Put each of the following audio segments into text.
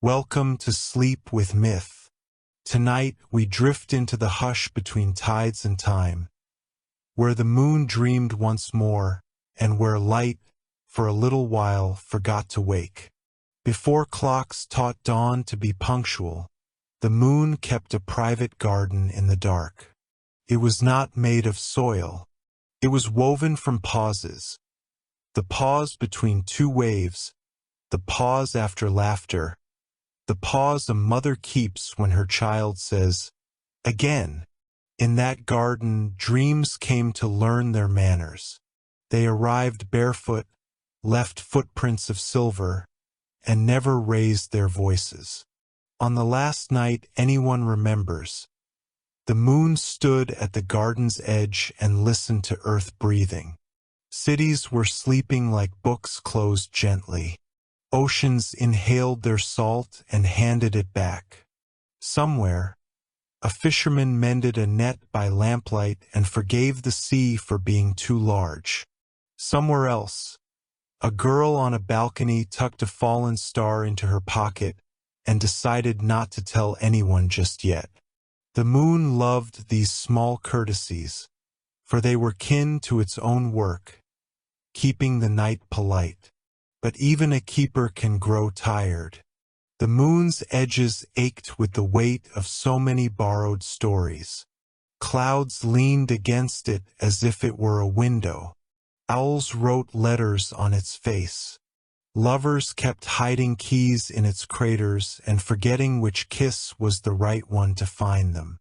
Welcome to Sleep with Myth. Tonight we drift into the hush between tides and time, where the moon dreamed once more, and where light, for a little while, forgot to wake. Before clocks taught dawn to be punctual, the moon kept a private garden in the dark. It was not made of soil. It was woven from pauses. The pause between two waves, the pause after laughter, the pause a mother keeps when her child says, "Again." In that garden, dreams came to learn their manners. They arrived barefoot, left footprints of silver, and never raised their voices. On the last night anyone remembers, the moon stood at the garden's edge and listened to earth breathing. Cities were sleeping like books closed gently. Oceans inhaled their salt and handed it back. Somewhere, a fisherman mended a net by lamplight and forgave the sea for being too large. Somewhere else, a girl on a balcony tucked a fallen star into her pocket and decided not to tell anyone just yet. The moon loved these small courtesies, for they were kin to its own work, keeping the night polite. But even a keeper can grow tired. The moon's edges ached with the weight of so many borrowed stories. Clouds leaned against it as if it were a window. Owls wrote letters on its face. Lovers kept hiding keys in its craters and forgetting which kiss was the right one to find them.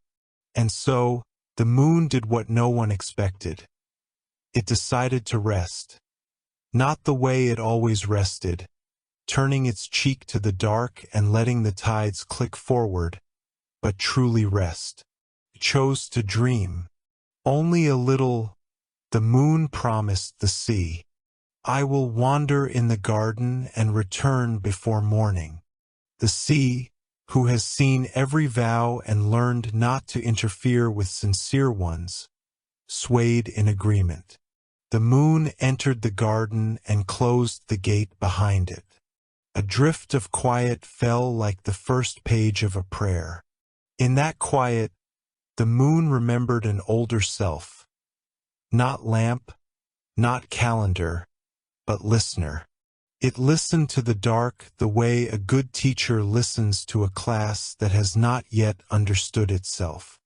And so, the moon did what no one expected. It decided to rest. Not the way it always rested, turning its cheek to the dark and letting the tides click forward, but truly rest. It chose to dream. Only a little, the moon promised the sea. "I will wander in the garden and return before morning." The sea, who has seen every vow and learned not to interfere with sincere ones, swayed in agreement. The moon entered the garden and closed the gate behind it. A drift of quiet fell like the first page of a prayer. In that quiet, the moon remembered an older self. Not lamp, not calendar, but listener. It listened to the dark the way a good teacher listens to a class that has not yet understood itself.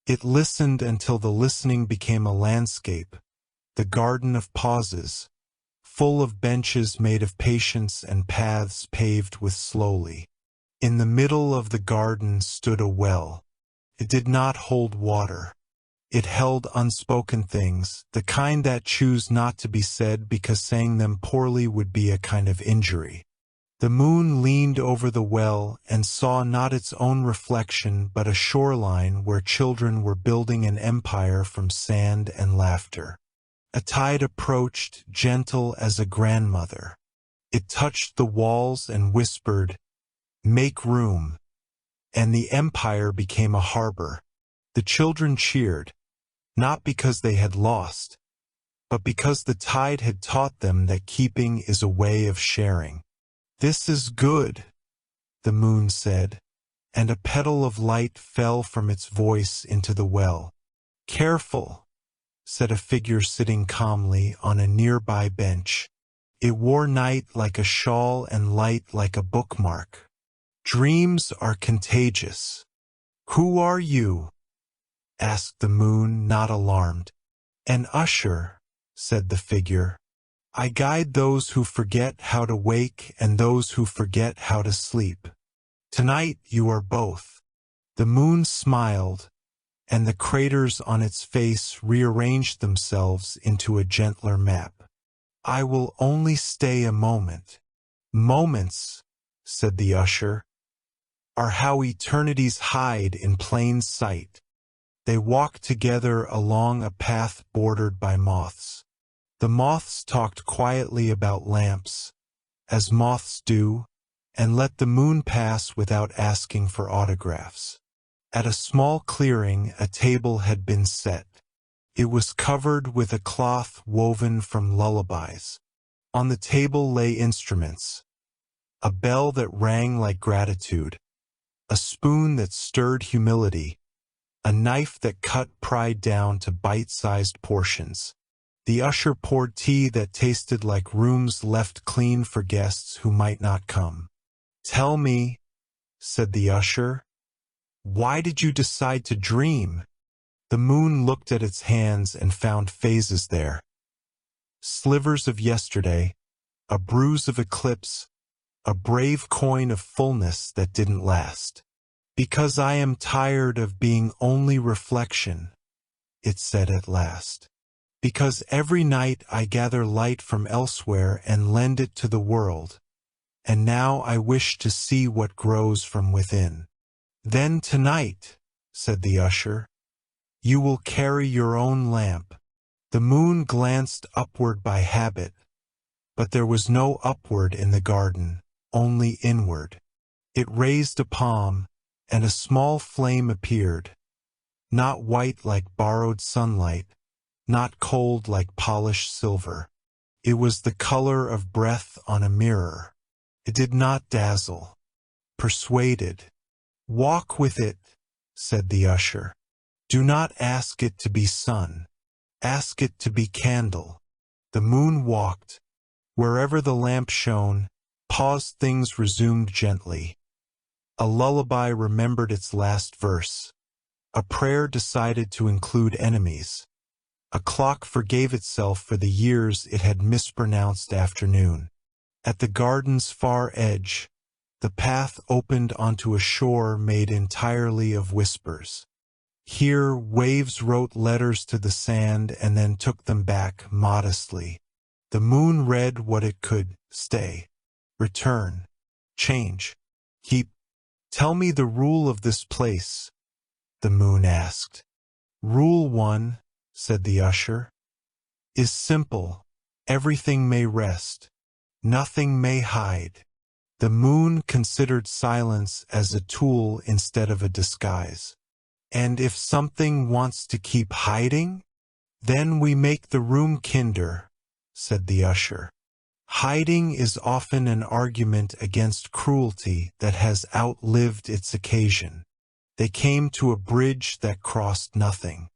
It listened until the listening became a landscape, the garden of pauses, full of benches made of patience and paths paved with slowly. In the middle of the garden stood a well. It did not hold water. It held unspoken things, the kind that choose not to be said because saying them poorly would be a kind of injury. The moon leaned over the well and saw not its own reflection but a shoreline where children were building an empire from sand and laughter. A tide approached, gentle as a grandmother. It touched the walls and whispered, "Make room," and the empire became a harbor. The children cheered, not because they had lost, but because the tide had taught them that keeping is a way of sharing. "This is good," the moon said, and a petal of light fell from its voice into the well. "Careful," said a figure sitting calmly on a nearby bench. It wore night like a shawl and light like a bookmark. "Dreams are contagious." "Who are you?" asked the moon, not alarmed. "An usher," said the figure. "I guide those who forget how to wake and those who forget how to sleep. Tonight you are both." The moon smiled, and the craters on its face rearranged themselves into a gentler map. "I will only stay a moment." "Moments," said the usher, "are how eternities hide in plain sight." They walked together along a path bordered by moths. The moths talked quietly about lamps, as moths do, and let the moon pass without asking for autographs. At a small clearing, a table had been set. It was covered with a cloth woven from lullabies. On the table lay instruments, a bell that rang like gratitude, a spoon that stirred humility, a knife that cut pride down to bite-sized portions. The usher poured tea that tasted like rooms left clean for guests who might not come. "Tell me," said the usher, "why did you decide to dream?" The moon looked at its hands and found phases there. Slivers of yesterday, a bruise of eclipse, a brave coin of fullness that didn't last. "Because I am tired of being only reflection," it said at last. "Because every night I gather light from elsewhere and lend it to the world, and now I wish to see what grows from within." "Then tonight," said the usher, "you will carry your own lamp." The moon glanced upward by habit, but there was no upward in the garden, only inward. It raised a palm, and a small flame appeared, not white like borrowed sunlight, not cold like polished silver. It was the color of breath on a mirror. It did not dazzle, persuaded. "Walk with it," said the usher. "Do not ask it to be sun. Ask it to be candle." The moon walked. Wherever the lamp shone, paused things resumed gently. A lullaby remembered its last verse. A prayer decided to include enemies. A clock forgave itself for the years it had mispronounced afternoon. At the garden's far edge, the path opened onto a shore made entirely of whispers. Here waves wrote letters to the sand and then took them back modestly. The moon read what it could: stay, return, change, keep. "Tell me the rule of this place," the moon asked. "Rule 1, said the usher, "is simple. Everything may rest. Nothing may hide." The moon considered silence as a tool instead of a disguise. "And if something wants to keep hiding, then we make the room kinder," said the usher. "Hiding is often an argument against cruelty that has outlived its occasion." They came to a bridge that crossed nothing.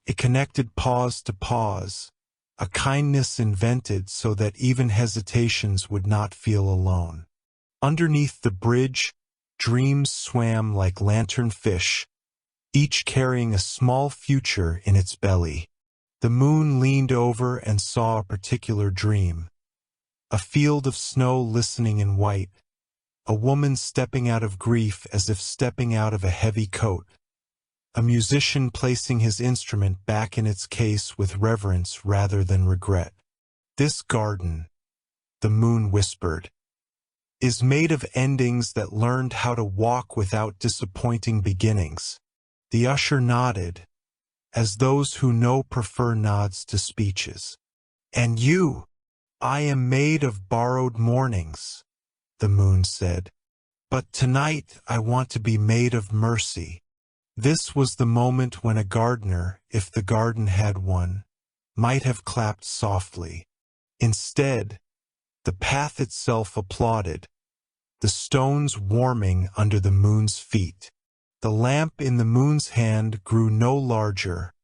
It connected pause to pause, a kindness invented so that even hesitations would not feel alone. Underneath the bridge, dreams swam like lantern fish, each carrying a small future in its belly. The moon leaned over and saw a particular dream. A field of snow listening in white, a woman stepping out of grief as if stepping out of a heavy coat, a musician placing his instrument back in its case with reverence rather than regret. "This garden," the moon whispered, "is made of endings that learned how to walk without disappointing beginnings." The usher nodded, as those who know prefer nods to speeches. "And you?" "I am made of borrowed mornings," the moon said. "But tonight I want to be made of mercy." This was the moment when a gardener, if the garden had one, might have clapped softly. Instead, the path itself applauded, the stones warming under the moon's feet. The lamp in the moon's hand grew no larger,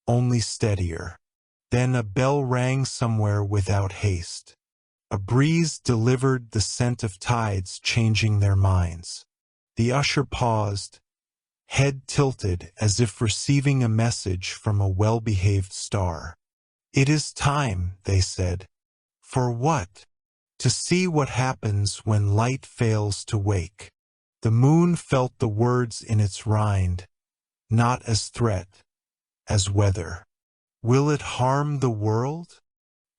only steadier. Then a bell rang somewhere without haste. A breeze delivered the scent of tides changing their minds. The usher paused, head tilted as if receiving a message from a well-behaved star. "It is time," they said. "For what?" "To see what happens when light fails to wake." The moon felt the words in its rind, not as threat, as weather. "Will it harm the world?"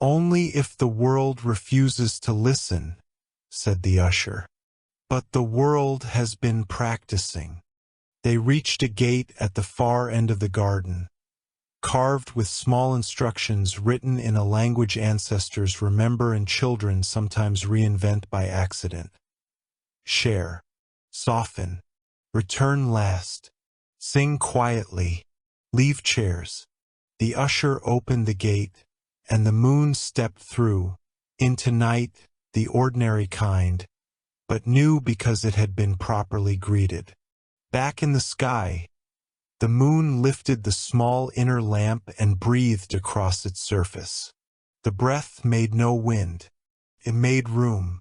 "Only if the world refuses to listen," said the usher. "But the world has been practicing." They reached a gate at the far end of the garden, carved with small instructions written in a language ancestors remember and children sometimes reinvent by accident. "Share. Soften. Return last. Sing quietly. Leave chairs." The usher opened the gate, and the moon stepped through, into night, the ordinary kind, but knew because it had been properly greeted. Back in the sky, the moon lifted the small inner lamp and breathed across its surface. The breath made no wind. It made room.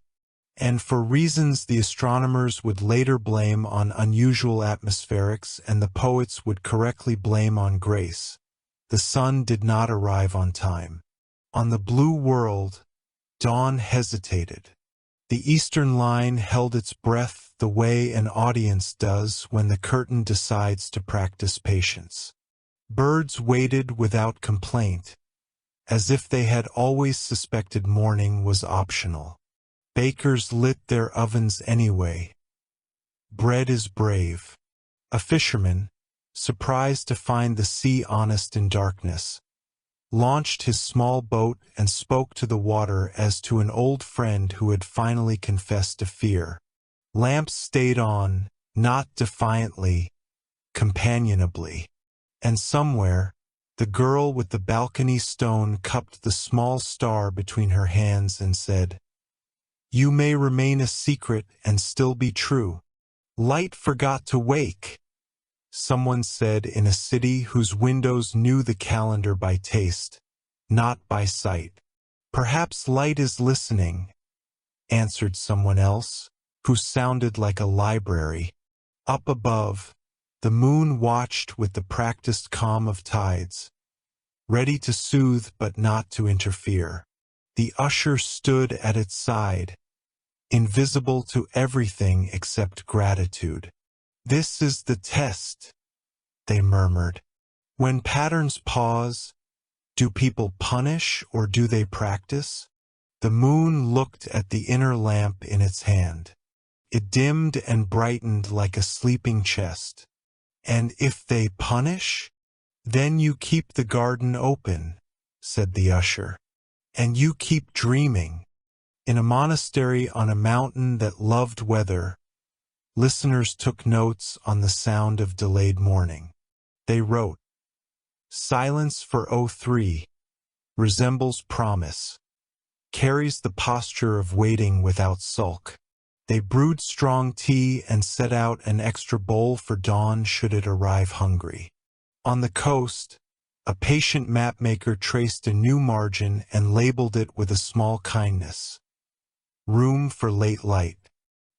And for reasons the astronomers would later blame on unusual atmospherics and the poets would correctly blame on grace, the sun did not arrive on time. On the blue world, dawn hesitated. The eastern line held its breath the way an audience does when the curtain decides to practice patience. Birds waited without complaint, as if they had always suspected morning was optional. Bakers lit their ovens anyway. Bread is brave. A fisherman, surprised to find the sea honest in darkness, launched his small boat and spoke to the water as to an old friend who had finally confessed to fear. Lamps stayed on, not defiantly, companionably. And somewhere, the girl with the balcony stone cupped the small star between her hands and said, "You may remain a secret and still be true. Light forgot to wake," someone said in a city whose windows knew the calendar by taste, not by sight. "Perhaps light is listening," answered someone else, who sounded like a library. Up above, the moon watched with the practiced calm of tides, ready to soothe but not to interfere. The usher stood at its side, invisible to everything except gratitude. "This is the test," they murmured. "When patterns pause, do people punish or do they practice?" The moon looked at the inner lamp in its hand. It dimmed and brightened like a sleeping chest. "And if they punish? Then you keep the garden open," said the usher. "And you keep dreaming." In a monastery on a mountain that loved weather, listeners took notes on the sound of delayed morning. They wrote, "Silence for O3 resembles promise, carries the posture of waiting without sulk." They brewed strong tea and set out an extra bowl for dawn should it arrive hungry. On the coast, a patient mapmaker traced a new margin and labeled it with a small kindness. Room for late light.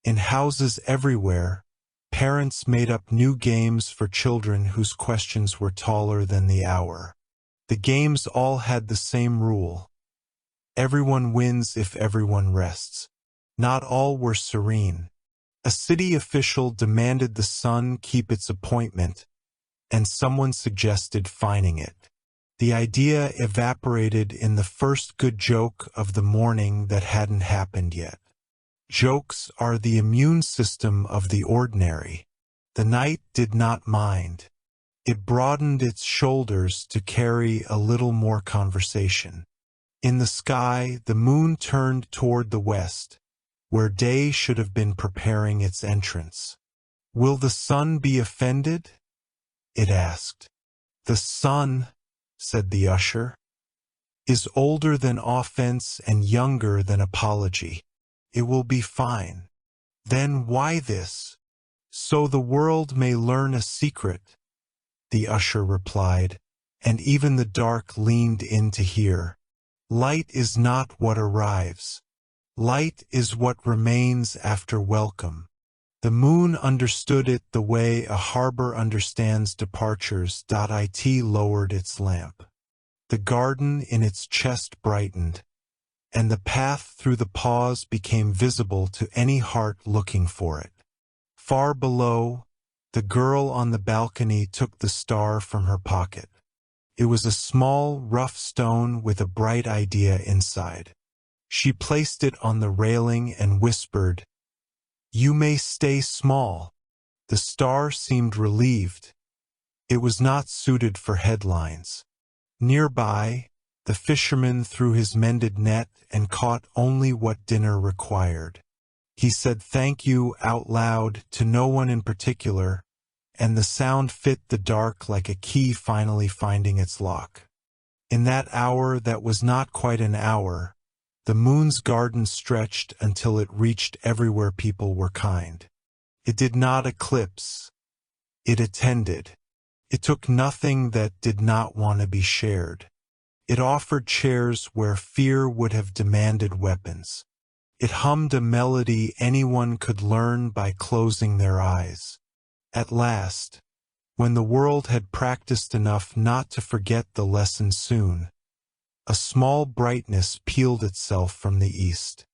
In houses everywhere, parents made up new games for children whose questions were taller than the hour. The games all had the same rule. Everyone wins if everyone rests. Not all were serene. A city official demanded the sun keep its appointment, and someone suggested fining it. The idea evaporated in the first good joke of the morning that hadn't happened yet. Jokes are the immune system of the ordinary. The night did not mind. It broadened its shoulders to carry a little more conversation. In the sky, the moon turned toward the west, where day should have been preparing its entrance. "Will the sun be offended?" it asked. "The sun," said the usher, "is older than offense and younger than apology. It will be fine." "Then why this?" "So the world may learn a secret," the usher replied, and even the dark leaned in to hear. "Light is not what arrives. Light is what remains after welcome." The moon understood it the way a harbor understands departures. It lowered its lamp. The garden in its chest brightened, and the path through the pause became visible to any heart looking for it. Far below, the girl on the balcony took the star from her pocket. It was a small, rough stone with a bright idea inside. She placed it on the railing and whispered, "You may stay small." The star seemed relieved. It was not suited for headlines. Nearby, the fisherman threw his mended net and caught only what dinner required. He said thank you out loud to no one in particular, and the sound fit the dark like a key finally finding its lock. In that hour that was not quite an hour, The moon's garden stretched until it reached everywhere people were kind. It did not eclipse. It attended. It took nothing that did not want to be shared. It offered chairs where fear would have demanded weapons. It hummed a melody anyone could learn by closing their eyes. At last, when the world had practiced enough not to forget the lesson soon, a small brightness peeled itself from the east.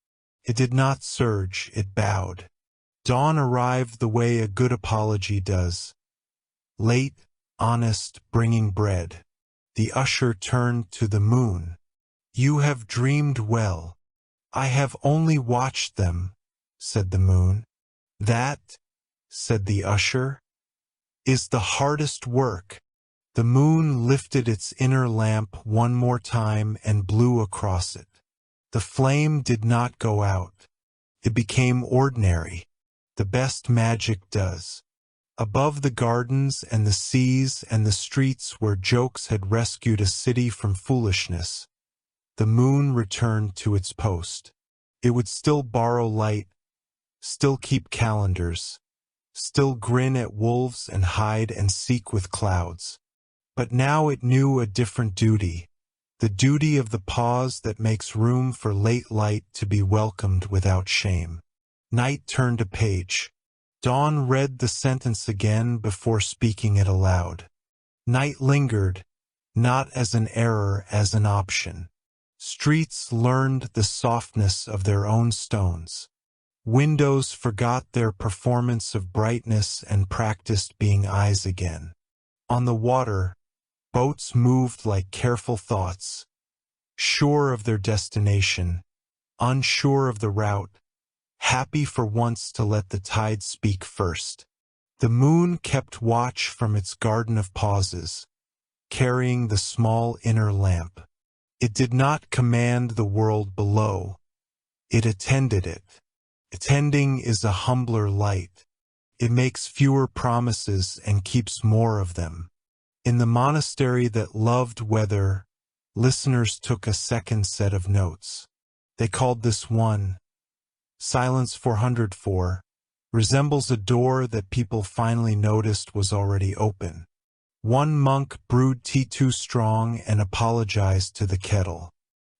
It did not surge, it bowed. Dawn arrived the way a good apology does. Late, honest, bringing bread. The usher turned to the moon. "You have dreamed well. I have only watched them," said the moon. "That," said the usher, "is the hardest work." The moon lifted its inner lamp one more time and blew across it. The flame did not go out. It became ordinary. The best magic does. Above the gardens and the seas and the streets where jokes had rescued a city from foolishness, the moon returned to its post. It would still borrow light, still keep calendars, still grin at wolves and hide and seek with clouds. But now it knew a different duty, the duty of the pause that makes room for late light to be welcomed without shame. Night turned a page. Dawn read the sentence again before speaking it aloud. Night lingered, not as an error, as an option. Streets learned the softness of their own stones. Windows forgot their performance of brightness and practiced being eyes again. On the water, boats moved like careful thoughts, sure of their destination, unsure of the route, happy for once to let the tide speak first. The moon kept watch from its garden of pauses, carrying the small inner lamp. It did not command the world below. It attended it. Attending is a humbler light. It makes fewer promises and keeps more of them. In the monastery that loved weather, listeners took a second set of notes. They called this one, Silence 404, resembles a door that people finally noticed was already open. One monk brewed tea too strong and apologized to the kettle.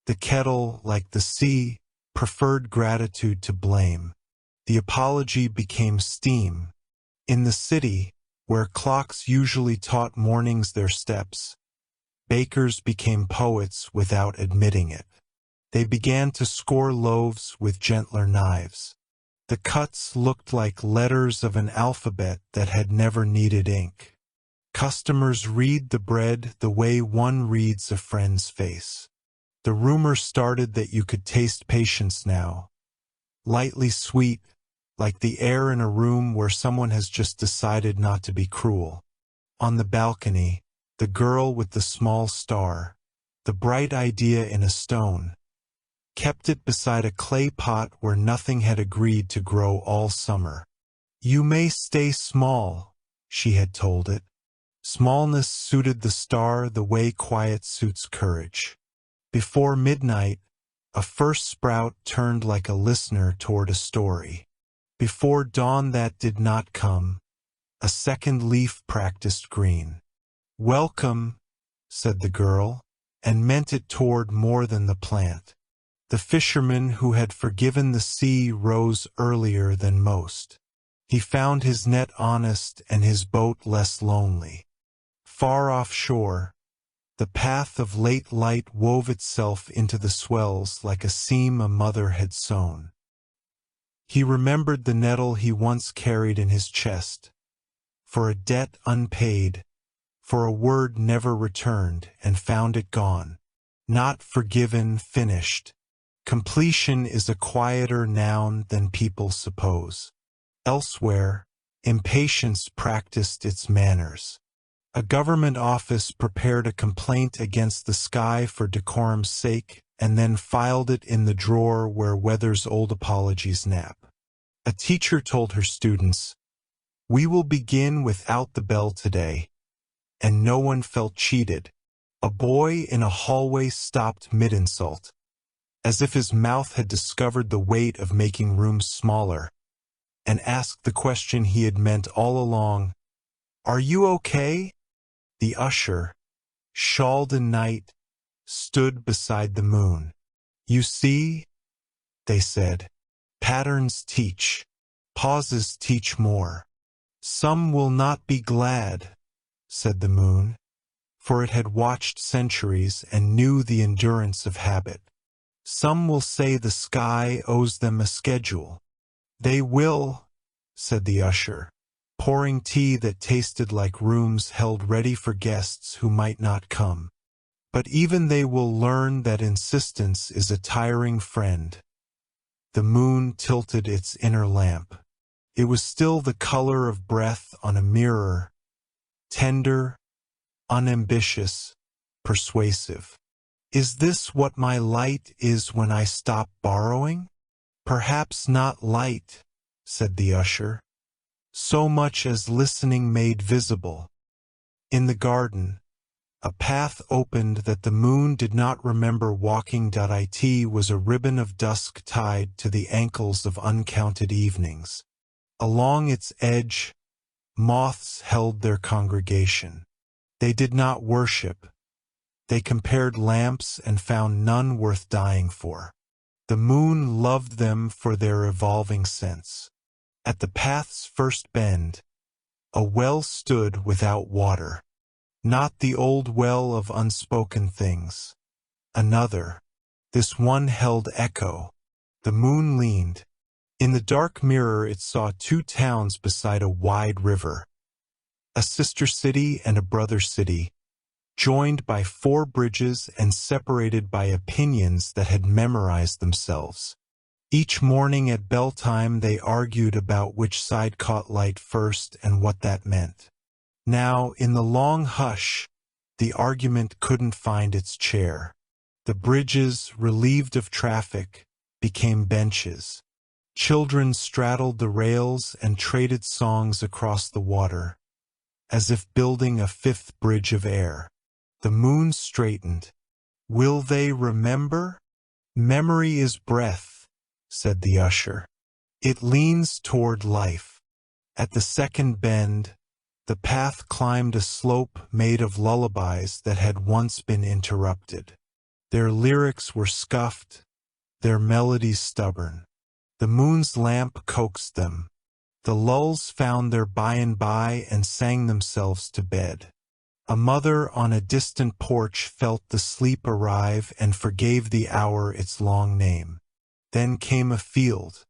The kettle, like the sea, preferred gratitude to blame. The apology became steam. In the city, where clocks usually taught mornings their steps, bakers became poets without admitting it. They began to score loaves with gentler knives. The cuts looked like letters of an alphabet that had never needed ink. Customers read the bread the way one reads a friend's face. The rumor started that you could taste patience now. Lightly sweet, like the air in a room where someone has just decided not to be cruel. On the balcony, the girl with the small star, the bright idea in a stone, kept it beside a clay pot where nothing had agreed to grow all summer. "You may stay small," she had told it. Smallness suited the star the way quiet suits courage. Before midnight, a first sprout turned like a listener toward a story. Before dawn that did not come, a second leaf practiced green. "Welcome," said the girl, and meant it toward more than the plant. The fisherman who had forgiven the sea rose earlier than most. He found his net honest and his boat less lonely. Far offshore, the path of late light wove itself into the swells like a seam a mother had sewn. He remembered the nettle he once carried in his chest, for a debt unpaid, for a word never returned, and found it gone, not forgiven, finished. Completion is a quieter noun than people suppose. Elsewhere, impatience practiced its manners. A government office prepared a complaint against the sky for decorum's sake, and then filed it in the drawer where weather's old apologies nap. A teacher told her students, "We will begin without the bell today," and no one felt cheated. A boy in a hallway stopped mid-insult. as if his mouth had discovered the weight of making rooms smaller, and asked the question he had meant all along, "Are you okay?" The usher, shawled in night, stood beside the moon. "You see," they said, "patterns teach, pauses teach more." "Some will not be glad," said the moon, for it had watched centuries and knew the endurance of habit. "Some will say the sky owes them a schedule." "They will," said the usher, pouring tea that tasted like rooms held ready for guests who might not come. "But even they will learn that insistence is a tiring friend." The moon tilted its inner lamp. It was still the color of breath on a mirror, tender, unambitious, persuasive. "Is this what my light is when I stop borrowing?" "Perhaps not light," said the usher, "so much as listening made visible." In the garden, a path opened that the moon did not remember walking. It was a ribbon of dusk tied to the ankles of uncounted evenings. Along its edge, moths held their congregation. They did not worship. They compared lamps and found none worth dying for. The moon loved them for their evolving sense. At the path's first bend, a well stood without water. Not the old well of unspoken things. Another. This one held echo. The moon leaned. In the dark mirror it saw two towns beside a wide river. A sister city and a brother city, joined by 4 bridges and separated by opinions that had memorized themselves. Each morning at bell time they argued about which side caught light first and what that meant. Now, in the long hush, the argument couldn't find its chair. The bridges, relieved of traffic, became benches. Children straddled the rails and traded songs across the water, as if building a 5th bridge of air. The moon straightened. "Will they remember?" "Memory is breath," said the usher. "It leans toward life." At the second bend, the path climbed a slope made of lullabies that had once been interrupted. Their lyrics were scuffed, their melodies stubborn. The moon's lamp coaxed them. The lulls found their by-and-by and sang themselves to bed. A mother on a distant porch felt the sleep arrive and forgave the hour its long name. Then came a field.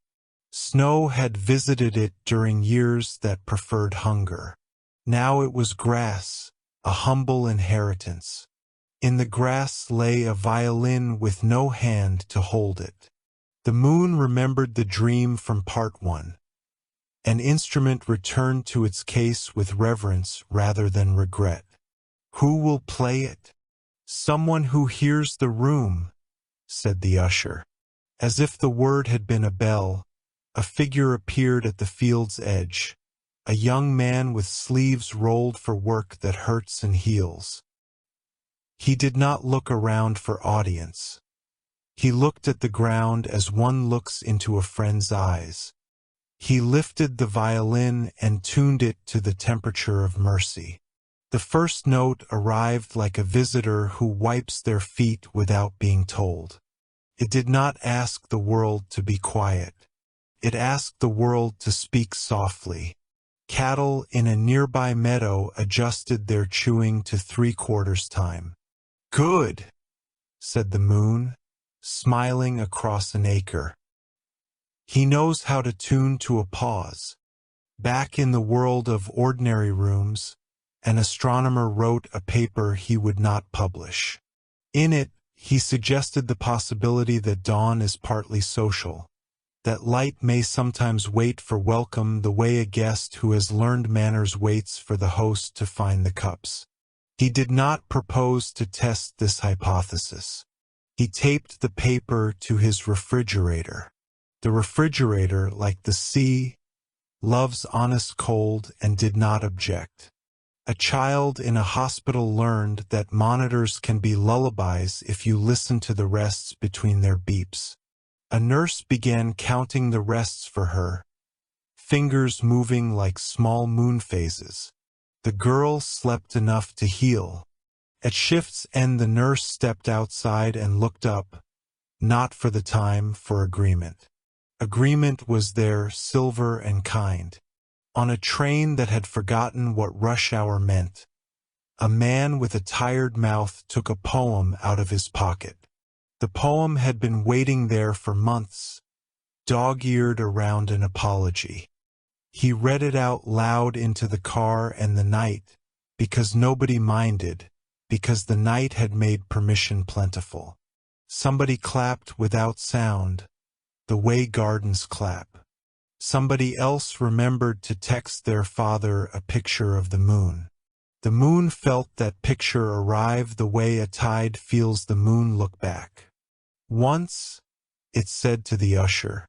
Snow had visited it during years that preferred hunger. Now it was grass, a humble inheritance. In the grass lay a violin with no hand to hold it. The moon remembered the dream from part 1. An instrument returned to its case with reverence rather than regret. "Who will play it?" "Someone who hears the room," said the usher. As if the word had been a bell, a figure appeared at the field's edge, a young man with sleeves rolled for work that hurts and heals. He did not look around for audience. He looked at the ground as one looks into a friend's eyes. He lifted the violin and tuned it to the temperature of mercy. The first note arrived like a visitor who wipes their feet without being told. It did not ask the world to be quiet. It asked the world to speak softly. Cattle in a nearby meadow adjusted their chewing to 3/4 time. "Good," said the moon, smiling across an acre. "He knows how to tune to a pause." Back in the world of ordinary rooms, an astronomer wrote a paper he would not publish. In it, he suggested the possibility that dawn is partly social, that light may sometimes wait for welcome the way a guest who has learned manners waits for the host to find the cups. He did not propose to test this hypothesis. He taped the paper to his refrigerator. The refrigerator, like the sea, loves honest cold and did not object. A child in a hospital learned that monitors can be lullabies if you listen to the rests between their beeps. A nurse began counting the rests for her, fingers moving like small moon phases. The girl slept enough to heal. At shift's end, the nurse stepped outside and looked up, not for the time, for agreement. Agreement was there, silver and kind. On a train that had forgotten what rush hour meant, a man with a tired mouth took a poem out of his pocket. The poem had been waiting there for months, dog-eared around an apology. He read it out loud into the car and the night, because nobody minded, because the night had made permission plentiful. Somebody clapped without sound, the way gardens clap. Somebody else remembered to text their father a picture of the moon. The moon felt that picture arrive the way a tide feels the moon look back. Once, it said to the usher,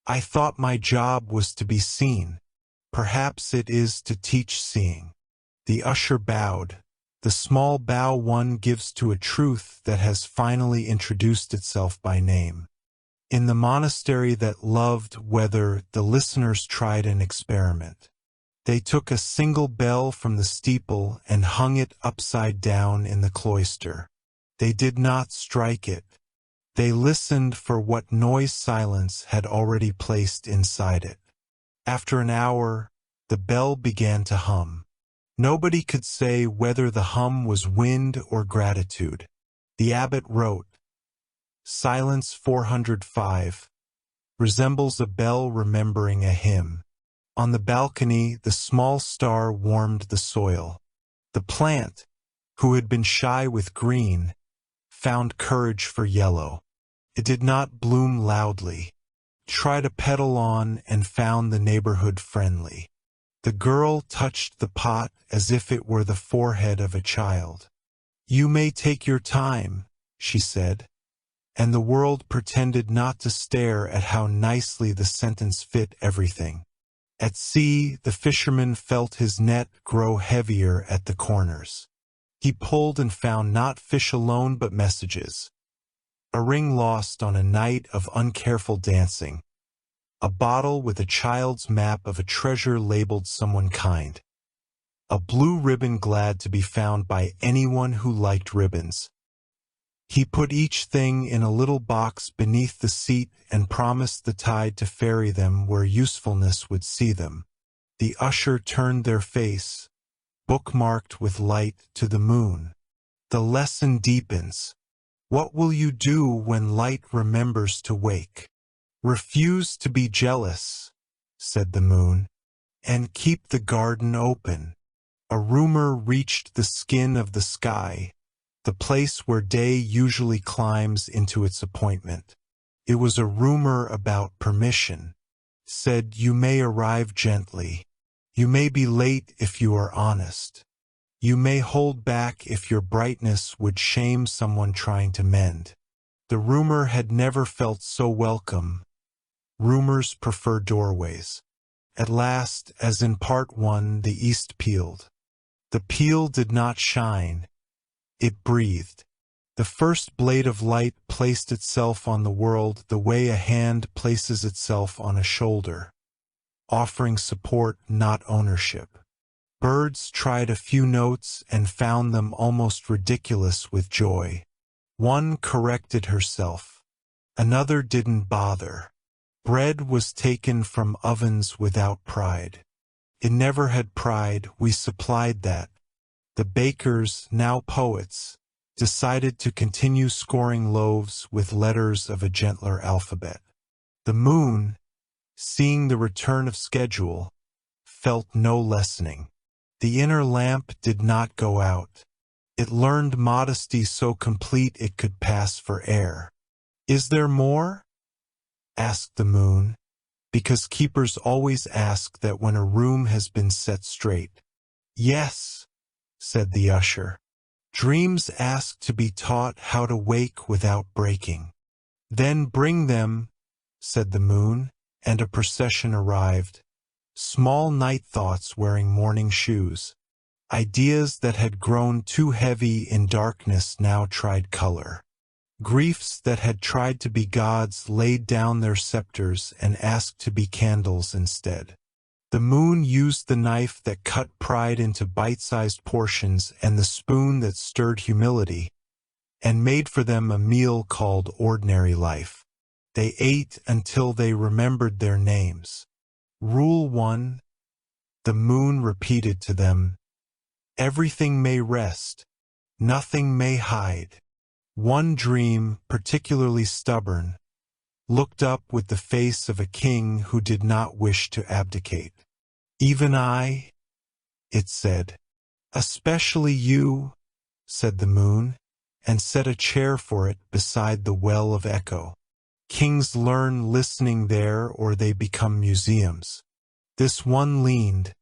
"I thought my job was to be seen. Perhaps it is to teach seeing." The usher bowed, the small bow one gives to a truth that has finally introduced itself by name. In the monastery that loved weather, the listeners tried an experiment. They took a single bell from the steeple and hung it upside down in the cloister. They did not strike it. They listened for what noise silence had already placed inside it. After an hour, the bell began to hum. Nobody could say whether the hum was wind or gratitude. The abbot wrote, "Silence 405 resembles a bell remembering a hymn." On the balcony, the small star warmed the soil. The plant, who had been shy with green, found courage for yellow. It did not bloom loudly, tried a petal on and found the neighborhood friendly. The girl touched the pot as if it were the forehead of a child. "You may take your time," she said, and the world pretended not to stare at how nicely the sentence fit everything. At sea, the fisherman felt his net grow heavier at the corners. He pulled and found not fish alone but messages. A ring lost on a night of uncareful dancing. A bottle with a child's map of a treasure labeled someone kind. A blue ribbon glad to be found by anyone who liked ribbons. He put each thing in a little box beneath the seat and promised the tide to ferry them where usefulness would see them. The usher turned their face, bookmarked with light, to the moon. The lesson deepens. What will you do when light remembers to wake? "Refuse to be jealous," said the moon, "and keep the garden open." A rumor reached the skin of the sky, the place where day usually climbs into its appointment. It was a rumor about permission. Said, "You may arrive gently. You may be late if you are honest. You may hold back if your brightness would shame someone trying to mend." The rumor had never felt so welcome. Rumors prefer doorways. At last, as in part one, the east peeled. The peel did not shine. It breathed. The first blade of light placed itself on the world the way a hand places itself on a shoulder, offering support, not ownership. Birds tried a few notes and found them almost ridiculous with joy. One corrected herself. Another didn't bother. Bread was taken from ovens without pride. It never had pride, we supplied that. The bakers, now poets, decided to continue scoring loaves with letters of a gentler alphabet. The moon, seeing the return of schedule, felt no lessening. The inner lamp did not go out. It learned modesty so complete it could pass for air. "Is there more?" asked the moon, because keepers always ask that when a room has been set straight. "Yes," said the usher. "Dreams ask to be taught how to wake without breaking." "Then bring them," said the moon, and a procession arrived. Small night thoughts wearing morning shoes. Ideas that had grown too heavy in darkness now tried color. Griefs that had tried to be gods laid down their scepters and asked to be candles instead. The moon used the knife that cut pride into bite-sized portions and the spoon that stirred humility, and made for them a meal called ordinary life. They ate until they remembered their names. Rule 1. The moon repeated to them, "Everything may rest, nothing may hide." One dream, particularly stubborn, looked up with the face of a king who did not wish to abdicate. "Even I," it said. "Especially you," said the moon, and set a chair for it beside the well of echo. Kings learn listening there or they become museums. This one leaned,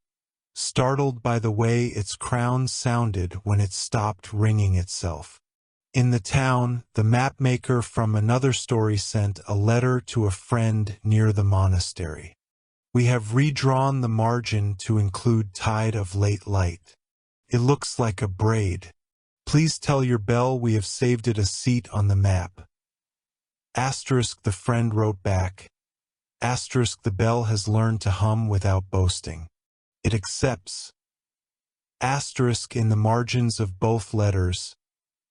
startled by the way its crown sounded when it stopped ringing itself. In the town, the mapmaker from another story sent a letter to a friend near the monastery. "We have redrawn the margin to include tide of late light. It looks like a braid. Please tell your bell we have saved it a seat on the map." Asterisk, the friend wrote back. Asterisk, the bell has learned to hum without boasting. It accepts. Asterisk, in the margins of both letters,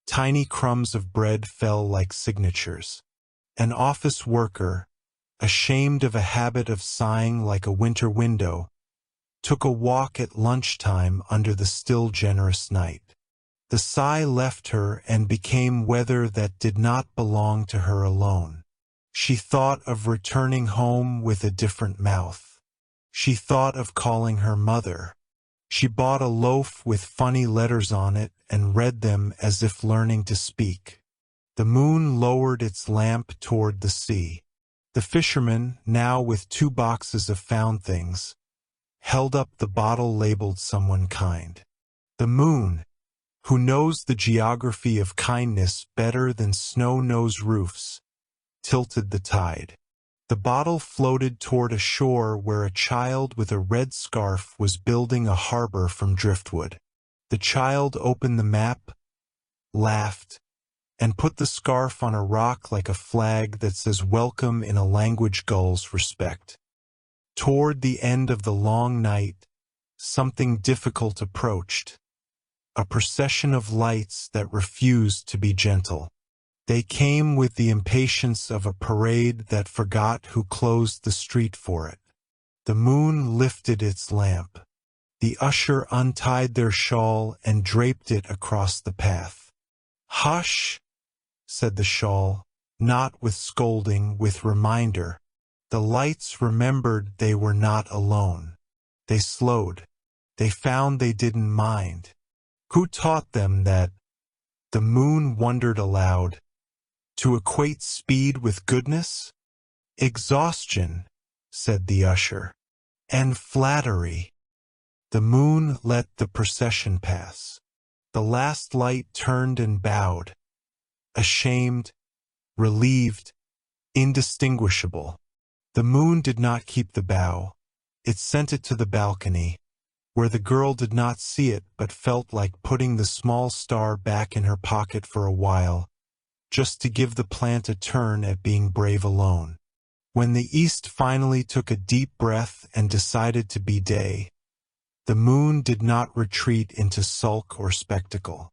tiny crumbs of bread fell like signatures. An office worker, ashamed of a habit of sighing like a winter window, took a walk at lunchtime under the still generous night. The sigh left her and became weather that did not belong to her alone. She thought of returning home with a different mouth. She thought of calling her mother. She bought a loaf with funny letters on it and read them as if learning to speak. The moon lowered its lamp toward the sea. The fisherman, now with 2 boxes of found things, held up the bottle labeled "Someone Kind." The moon, who knows the geography of kindness better than snow knows roofs, tilted the tide. The bottle floated toward a shore where a child with a red scarf was building a harbor from driftwood. The child opened the map, laughed, and put the scarf on a rock like a flag that says welcome in a language gulls respect. Toward the end of the long night, something difficult approached. A procession of lights that refused to be gentle. They came with the impatience of a parade that forgot who closed the street for it. The moon lifted its lamp. The usher untied their shawl and draped it across the path. "Hush," said the shawl, not with scolding, with reminder. The lights remembered they were not alone. They slowed. They found they didn't mind. Who taught them that? The moon wondered aloud. To equate speed with goodness? Exhaustion, said the usher. And flattery. The moon let the procession pass. The last light turned and bowed. Ashamed, relieved, indistinguishable. The moon did not keep the bow. It sent it to the balcony, where the girl did not see it but felt like putting the small star back in her pocket for a while, just to give the plant a turn at being brave alone. When the east finally took a deep breath and decided to be day, the moon did not retreat into sulk or spectacle.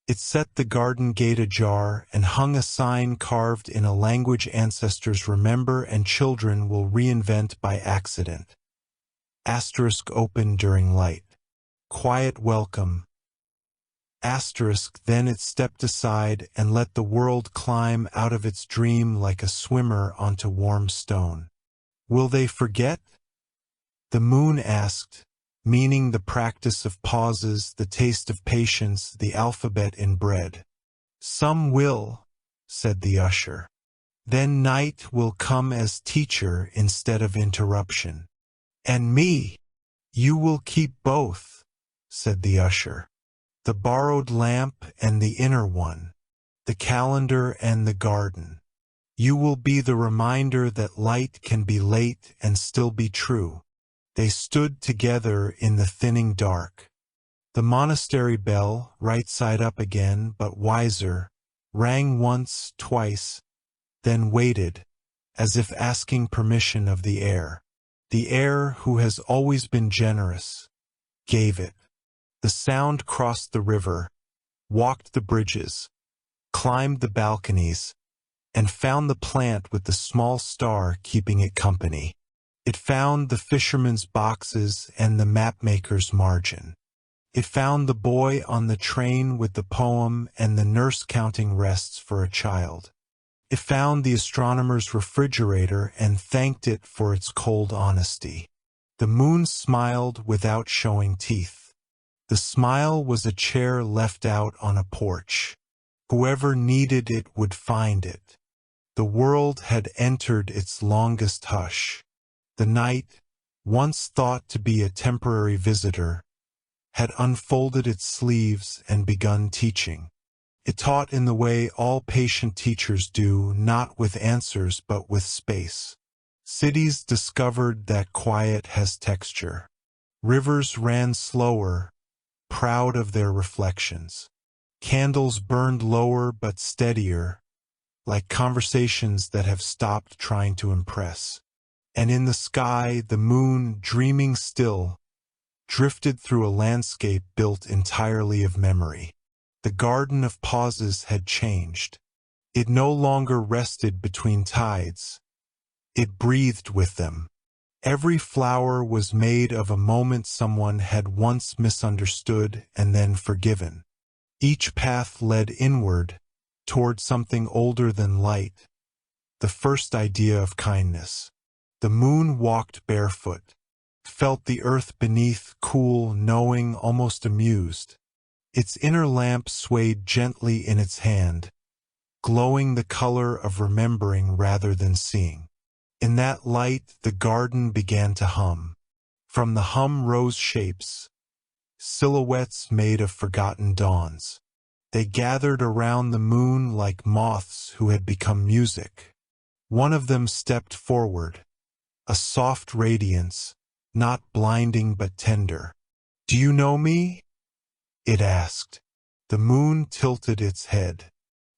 It set the garden gate ajar and hung a sign carved in a language ancestors remember and children will reinvent by accident. Asterisk open during light. Quiet welcome. Asterisk then it stepped aside and let the world climb out of its dream like a swimmer onto warm stone. Will they forget? The moon asked, meaning the practice of pauses, the taste of patience, the alphabet in bread. Some will, said the usher. Then night will come as teacher instead of interruption. And me, you will keep both, said the usher. The borrowed lamp and the inner one, the calendar and the garden. You will be the reminder that light can be late and still be true. They stood together in the thinning dark. The monastery bell, right side up again, but wiser, rang once, twice, then waited, as if asking permission of the air. The air, who has always been generous, gave it. The sound crossed the river, walked the bridges, climbed the balconies, and found the plant with the small star keeping it company. It found the fisherman's boxes and the mapmaker's margin. It found the boy on the train with the poem and the nurse counting rests for a child. It found the astronomer's refrigerator and thanked it for its cold honesty. The moon smiled without showing teeth. The smile was a chair left out on a porch. Whoever needed it would find it. The world had entered its longest hush. The night, once thought to be a temporary visitor, had unfolded its sleeves and begun teaching. It taught in the way all patient teachers do, not with answers but with space. Cities discovered that quiet has texture. Rivers ran slower, proud of their reflections. Candles burned lower but steadier, like conversations that have stopped trying to impress. And in the sky, the moon, dreaming still, drifted through a landscape built entirely of memory. The garden of pauses had changed. It no longer rested between tides. It breathed with them. Every flower was made of a moment someone had once misunderstood and then forgiven. Each path led inward, toward something older than light, the first idea of kindness. The moon walked barefoot, felt the earth beneath, cool, knowing, almost amused. Its inner lamp swayed gently in its hand, glowing the color of remembering rather than seeing. In that light, the garden began to hum. From the hum rose shapes, silhouettes made of forgotten dawns. They gathered around the moon like moths who had become music. One of them stepped forward, a soft radiance, not blinding but tender. "Do you know me?" it asked. The moon tilted its head.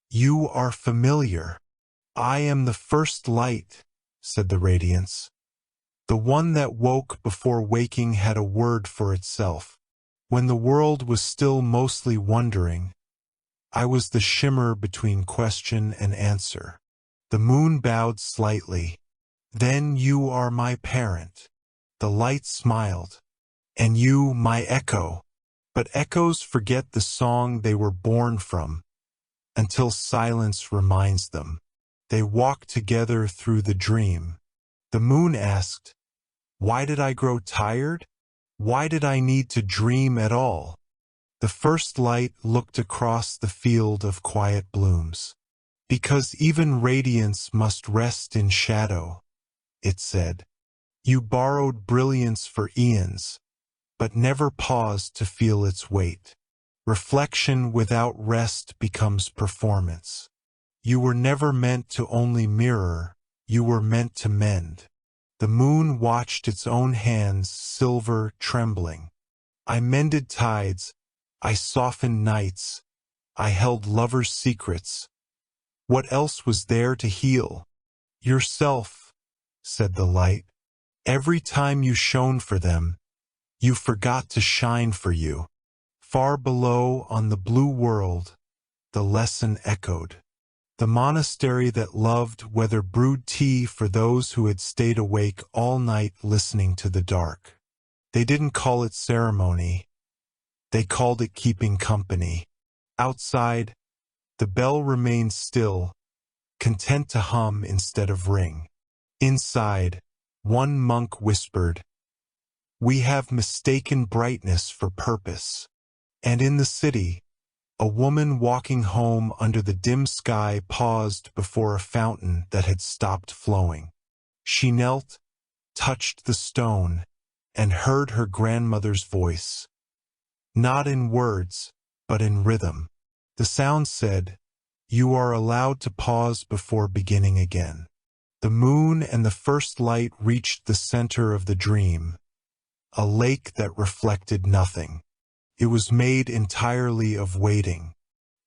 "You are familiar." "I am the first light," said the radiance. The one that woke before waking had a word for itself. When the world was still mostly wondering, I was the shimmer between question and answer. The moon bowed slightly. "Then you are my parent." The light smiled. "And you my echo." But echoes forget the song they were born from, until silence reminds them. They walk together through the dream. The moon asked, "Why did I grow tired? Why did I need to dream at all?" The first light looked across the field of quiet blooms. "Because even radiance must rest in shadow," it said. "You borrowed brilliance for eons, but never paused to feel its weight. Reflection without rest becomes performance. You were never meant to only mirror, you were meant to mend." The moon watched its own hands, silver, trembling. "I mended tides, I softened nights, I held lovers' secrets. What else was there to heal?" "Yourself," said the light. "Every time you shone for them, you forgot to shine for you." Far below on the blue world, the lesson echoed. The monastery that loved whether brewed tea for those who had stayed awake all night listening to the dark. They didn't call it ceremony. They called it keeping company. Outside, the bell remained still, content to hum instead of ring. Inside, one monk whispered, "We have mistaken brightness for purpose." And in the city, a woman walking home under the dim sky paused before a fountain that had stopped flowing. She knelt, touched the stone, and heard her grandmother's voice. Not in words, but in rhythm. The sound said, "You are allowed to pause before beginning again." The moon and the first light reached the center of the dream, a lake that reflected nothing. It was made entirely of waiting.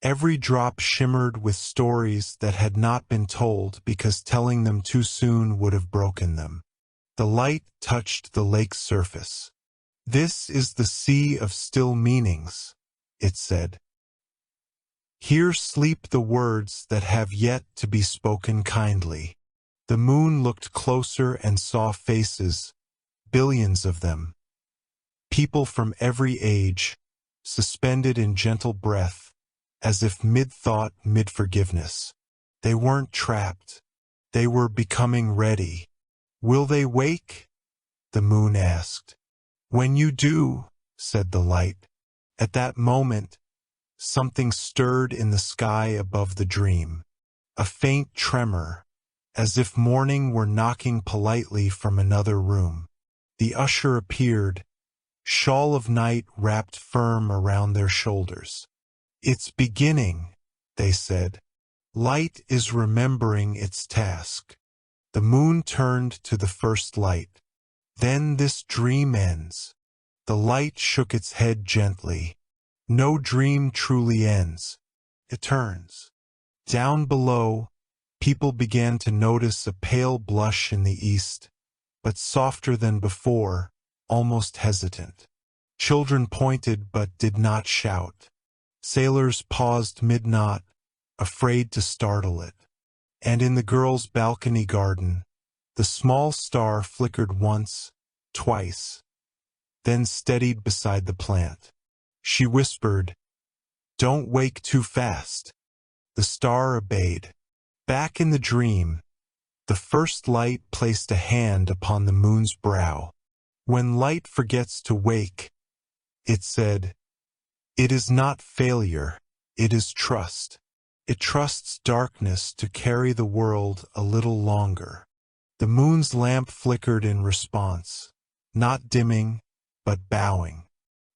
Every drop shimmered with stories that had not been told because telling them too soon would have broken them. The light touched the lake's surface. "This is the sea of still meanings," it said. "Here sleep the words that have yet to be spoken kindly." The moon looked closer and saw faces, billions of them. People from every age, suspended in gentle breath, as if mid-thought, mid-forgiveness. They weren't trapped. They were becoming ready. "Will they wake?" the moon asked. "When you do," said the light. At that moment, something stirred in the sky above the dream. A faint tremor, as if morning were knocking politely from another room. The usher appeared, shawl of night wrapped firm around their shoulders. "It's beginning," they said. "Light is remembering its task." The moon turned to the first light. "Then this dream ends." The light shook its head gently. "No dream truly ends. It turns." Down below, people began to notice a pale blush in the east, but softer than before, almost hesitant. Children pointed but did not shout. Sailors paused mid-knot, afraid to startle it. And in the girls' balcony garden, the small star flickered once, twice, then steadied beside the plant. She whispered, "Don't wake too fast." The star obeyed. Back in the dream, the first light placed a hand upon the moon's brow. "When light forgets to wake," it said, "it is not failure, it is trust. It trusts darkness to carry the world a little longer." The moon's lamp flickered in response, not dimming, but bowing.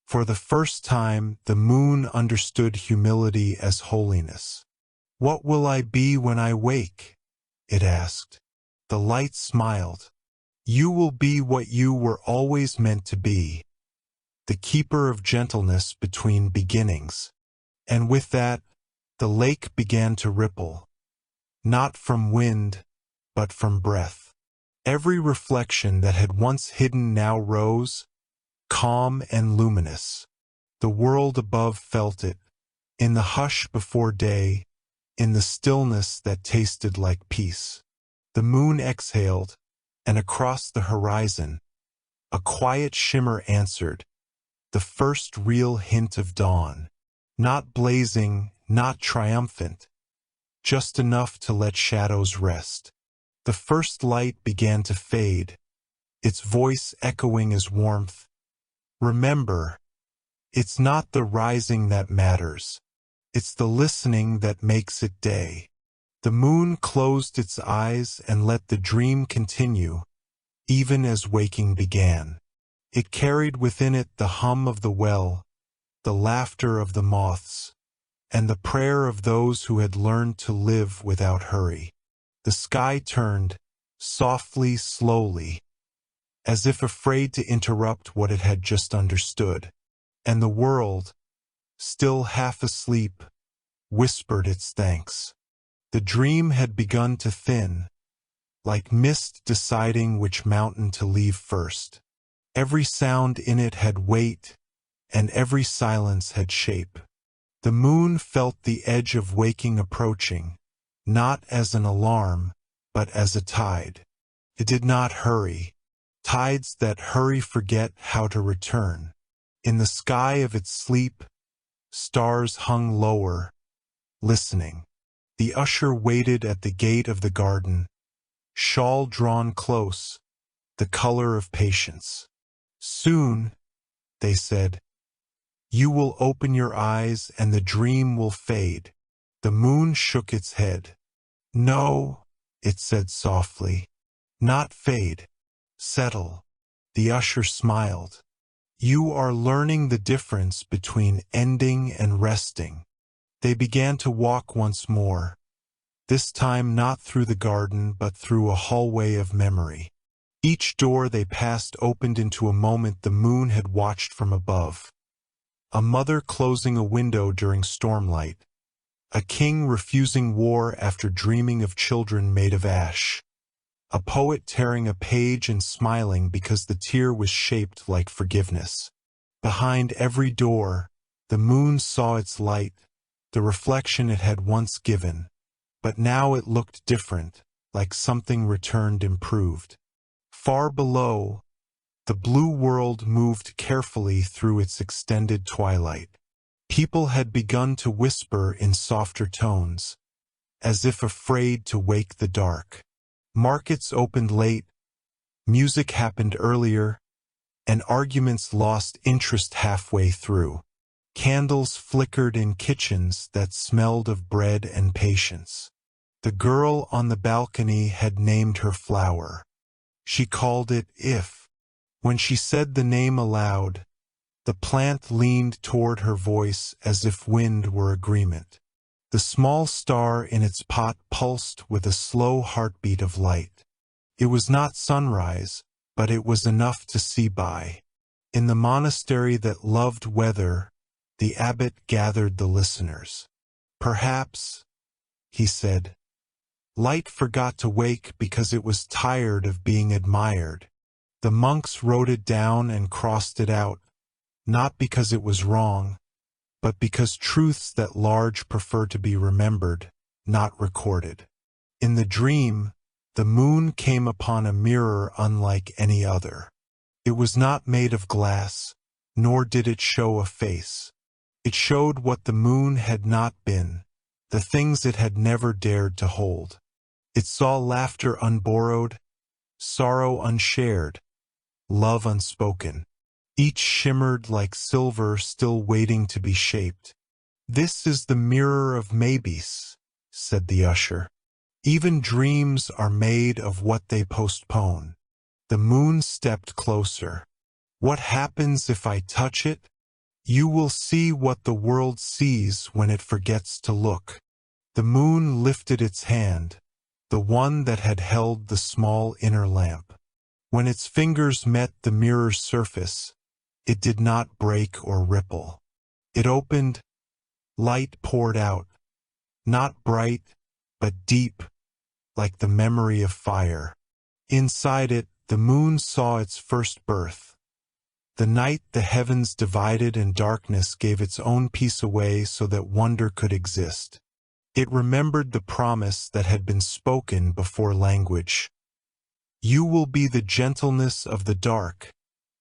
For the first time, the moon understood humility as holiness. "What will I be when I wake?" it asked. The light smiled. "You will be what you were always meant to be, the keeper of gentleness between beginnings." And with that, the lake began to ripple, not from wind, but from breath. Every reflection that had once hidden now rose, calm and luminous. The world above felt it, in the hush before day, in the stillness that tasted like peace. The moon exhaled, and across the horizon, a quiet shimmer answered, the first real hint of dawn. Not blazing, not triumphant, just enough to let shadows rest. The first light began to fade, its voice echoing as warmth. "Remember, it's not the rising that matters. It's the listening that makes it day." The moon closed its eyes and let the dream continue, even as waking began. It carried within it the hum of the well, the laughter of the moths, and the prayer of those who had learned to live without hurry. The sky turned, softly, slowly, as if afraid to interrupt what it had just understood, and the world, still half asleep, whispered its thanks. The dream had begun to thin, like mist deciding which mountain to leave first. Every sound in it had weight, and every silence had shape. The moon felt the edge of waking approaching, not as an alarm, but as a tide. It did not hurry. Tides that hurry forget how to return. In the sky of its sleep, stars hung lower, listening. The usher waited at the gate of the garden, shawl drawn close, the color of patience. "Soon," they said, "you will open your eyes and the dream will fade." The moon shook its head. "No," it said softly, "not fade. Settle." The usher smiled. "You are learning the difference between ending and resting." They began to walk once more, this time not through the garden but through a hallway of memory. Each door they passed opened into a moment the moon had watched from above. A mother closing a window during stormlight. A king refusing war after dreaming of children made of ash. A poet tearing a page and smiling because the tear was shaped like forgiveness. Behind every door, the moon saw its light, the reflection it had once given. But now it looked different, like something returned improved. Far below, the blue world moved carefully through its extended twilight. People had begun to whisper in softer tones, as if afraid to wake the dark. Markets opened late, music happened earlier, and arguments lost interest halfway through. Candles flickered in kitchens that smelled of bread and patience. The girl on the balcony had named her flower. She called it If. When she said the name aloud, the plant leaned toward her voice as if wind were agreement. The small star in its pot pulsed with a slow heartbeat of light. It was not sunrise, but it was enough to see by. In the monastery that loved weather, the abbot gathered the listeners. Perhaps, he said, light forgot to wake because it was tired of being admired. The monks wrote it down and crossed it out, not because it was wrong, but because truths that large prefer to be remembered, not recorded. In the dream, the moon came upon a mirror unlike any other. It was not made of glass, nor did it show a face. It showed what the moon had not been, the things it had never dared to hold. It saw laughter unborrowed, sorrow unshared, love unspoken. Each shimmered like silver still waiting to be shaped. "This is the mirror of maybes," said the usher. "Even dreams are made of what they postpone." The moon stepped closer. "What happens if I touch it? You will see what the world sees when it forgets to look." The moon lifted its hand, the one that had held the small inner lamp. When its fingers met the mirror's surface, it did not break or ripple. It opened, light poured out, not bright, but deep, like the memory of fire. Inside it, the moon saw its first birth. The night the heavens divided and darkness gave its own peace away so that wonder could exist. It remembered the promise that had been spoken before language. "You will be the gentleness of the dark,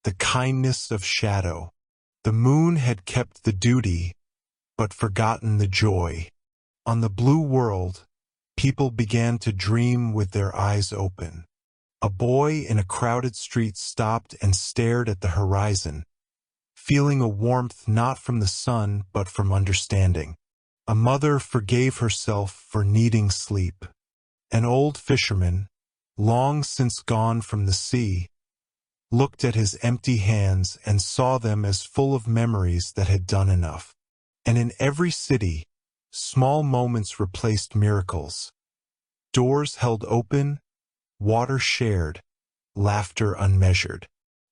the kindness of shadow." The moon had kept the duty, but forgotten the joy. On the blue world, people began to dream with their eyes open. A boy in a crowded street stopped and stared at the horizon, feeling a warmth not from the sun but from understanding. A mother forgave herself for needing sleep. An old fisherman, long since gone from the sea, looked at his empty hands and saw them as full of memories that had done enough. And in every city, small moments replaced miracles. Doors held open, water shared, laughter unmeasured.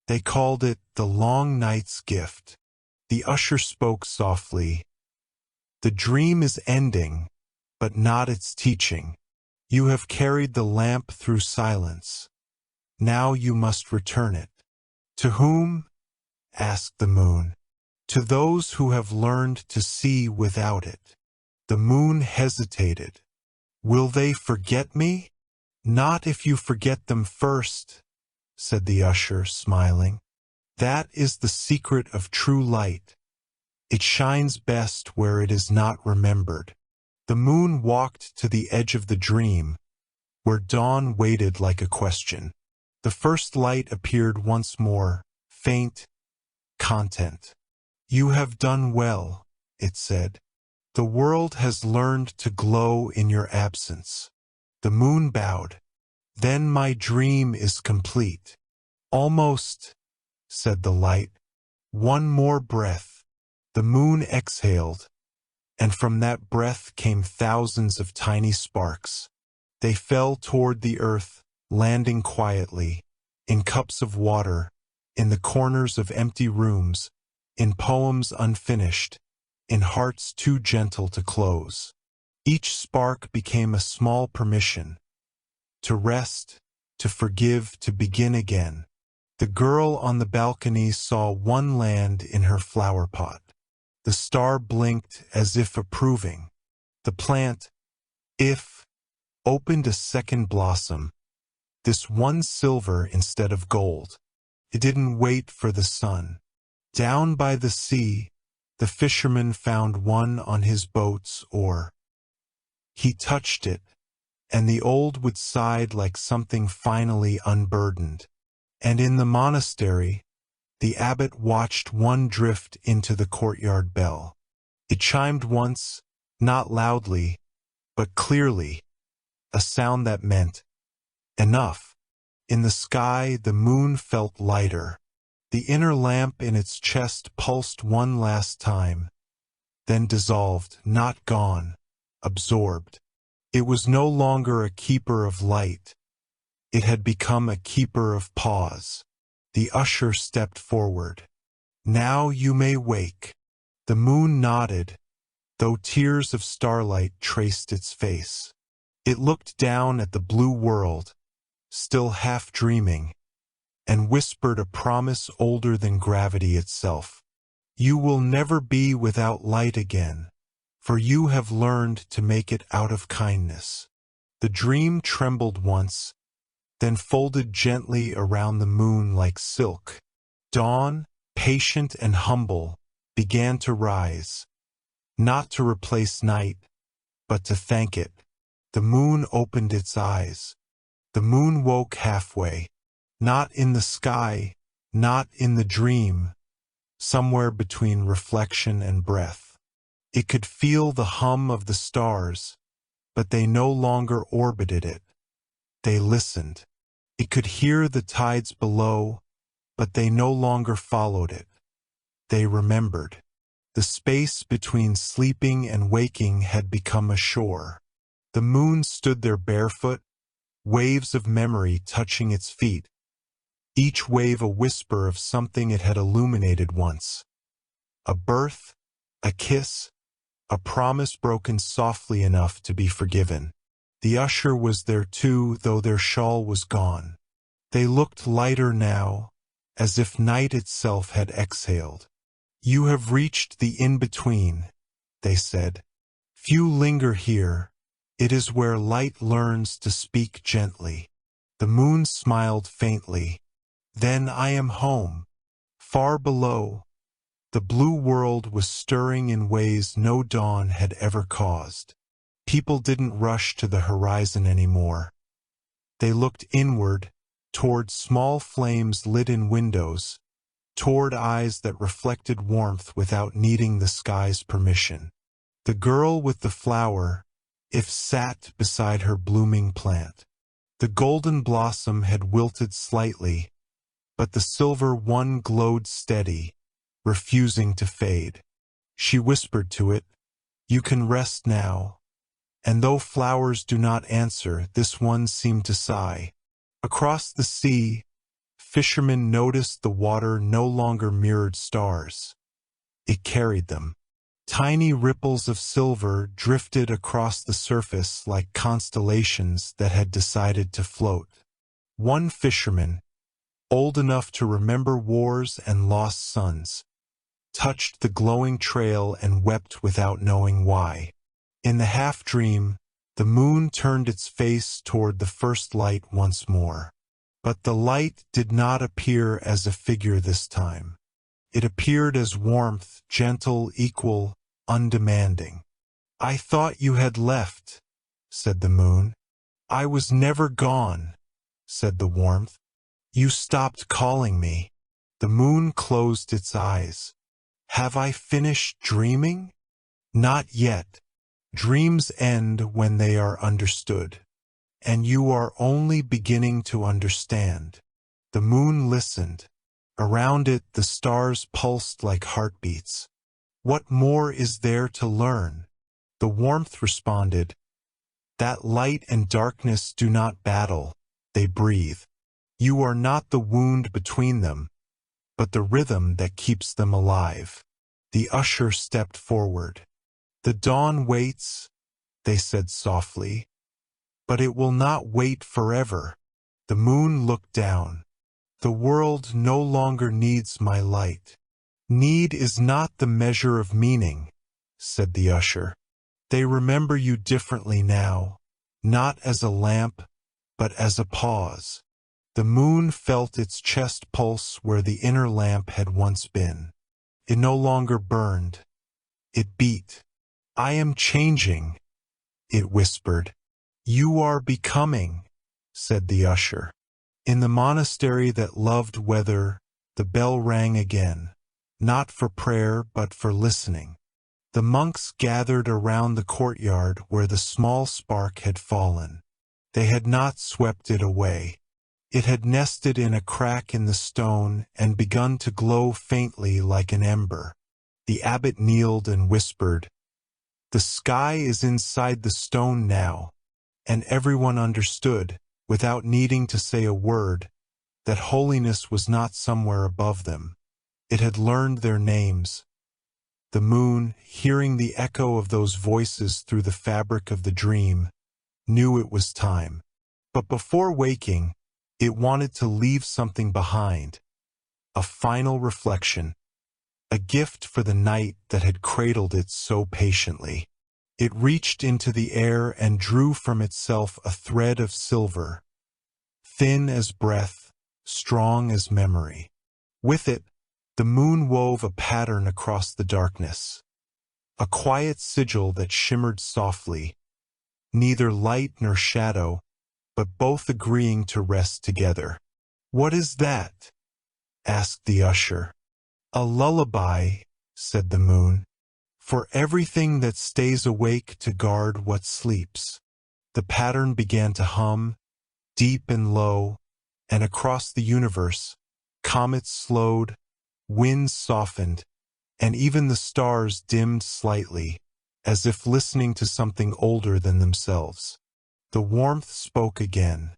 They called it the long night's gift. The usher spoke softly. "The dream is ending, but not its teaching. You have carried the lamp through silence. Now you must return it." "To whom?" asked the moon. "To those who have learned to see without it." The moon hesitated. "Will they forget me?" "Not if you forget them first," said the usher, smiling. "That is the secret of true light. It shines best where it is not remembered." The moon walked to the edge of the dream, where dawn waited like a question. The first light appeared once more, faint, content. "You have done well," it said. "The world has learned to glow in your absence." The moon bowed. "Then my dream is complete." "Almost," said the light. "One more breath." The moon exhaled, and from that breath came thousands of tiny sparks. They fell toward the earth, landing quietly, in cups of water, in the corners of empty rooms, in poems unfinished, in hearts too gentle to close. Each spark became a small permission to rest, to forgive, to begin again. The girl on the balcony saw one land in her flower pot. The star blinked as if approving. The plant, if, opened a second blossom, this one silver instead of gold. It didn't wait for the sun. Down by the sea, the fisherman found one on his boat's oar. He touched it, and the old wood sighed like something finally unburdened. And in the monastery, the abbot watched one drift into the courtyard bell. It chimed once, not loudly, but clearly, a sound that meant, enough. In the sky, the moon felt lighter. The inner lamp in its chest pulsed one last time, then dissolved, not gone, absorbed. It was no longer a keeper of light. It had become a keeper of pause. The usher stepped forward. Now you may wake. The moon nodded, though tears of starlight traced its face. It looked down at the blue world, still half dreaming, and whispered a promise older than gravity itself. You will never be without light again, for you have learned to make it out of kindness. The dream trembled once, then folded gently around the moon like silk. Dawn, patient and humble, began to rise, not to replace night, but to thank it. The moon opened its eyes. The moon woke halfway, not in the sky, not in the dream, somewhere between reflection and breath. It could feel the hum of the stars, but they no longer orbited it. They listened. It could hear the tides below, but they no longer followed it. They remembered. The space between sleeping and waking had become a shore. The moon stood there barefoot, waves of memory touching its feet, each wave a whisper of something it had illuminated once. A birth, a kiss, a promise broken softly enough to be forgiven. The usher was there too, though their shawl was gone. They looked lighter now, as if night itself had exhaled. You have reached the in-between, they said. Few linger here. It is where light learns to speak gently. The moon smiled faintly. Then I am home. Far below, the blue world was stirring in ways no dawn had ever caused. People didn't rush to the horizon anymore. They looked inward, toward small flames lit in windows, toward eyes that reflected warmth without needing the sky's permission. The girl with the flower, if sat beside her blooming plant. The golden blossom had wilted slightly, but the silver one glowed steady, refusing to fade. She whispered to it, "You can rest now." And though flowers do not answer, this one seemed to sigh. Across the sea, fishermen noticed the water no longer mirrored stars. It carried them. Tiny ripples of silver drifted across the surface like constellations that had decided to float. One fisherman, old enough to remember wars and lost sons, touched the glowing trail and wept without knowing why. In the half-dream, the moon turned its face toward the first light once more. But the light did not appear as a figure this time. It appeared as warmth, gentle, equal, undemanding. "I thought you had left," said the moon. "I was never gone," said the warmth. "You stopped calling me." The moon closed its eyes. "Have I finished dreaming?" "Not yet. Dreams end when they are understood. And you are only beginning to understand." The moon listened. Around it the stars pulsed like heartbeats. "What more is there to learn?" The warmth responded, "That light and darkness do not battle, they breathe. You are not the wound between them, but the rhythm that keeps them alive. The usher stepped forward. "The dawn waits," they said softly, "but it will not wait forever." The moon looked down. "The world no longer needs my light." "Need is not the measure of meaning," said the usher. "They remember you differently now, not as a lamp, but as a pause." The moon felt its chest pulse where the inner lamp had once been. It no longer burned. It beat. "I am changing," it whispered. "You are becoming," said the usher. In the monastery that loved weather, the bell rang again, not for prayer but for listening. The monks gathered around the courtyard where the small spark had fallen. They had not swept it away. It had nested in a crack in the stone and begun to glow faintly like an ember. The abbot kneeled and whispered, "The sky is inside the stone now," and everyone understood, without needing to say a word, that holiness was not somewhere above them. It had learned their names. The moon, hearing the echo of those voices through the fabric of the dream, knew it was time. But before waking, it wanted to leave something behind, a final reflection, a gift for the night that had cradled it so patiently. It reached into the air and drew from itself a thread of silver, thin as breath, strong as memory. With it, the moon wove a pattern across the darkness, a quiet sigil that shimmered softly, neither light nor shadow, but both agreeing to rest together. "What is that?" asked the usher. "A lullaby," said the moon, "for everything that stays awake to guard what sleeps." The pattern began to hum, deep and low, and across the universe, comets slowed, winds softened, and even the stars dimmed slightly, as if listening to something older than themselves. The warmth spoke again.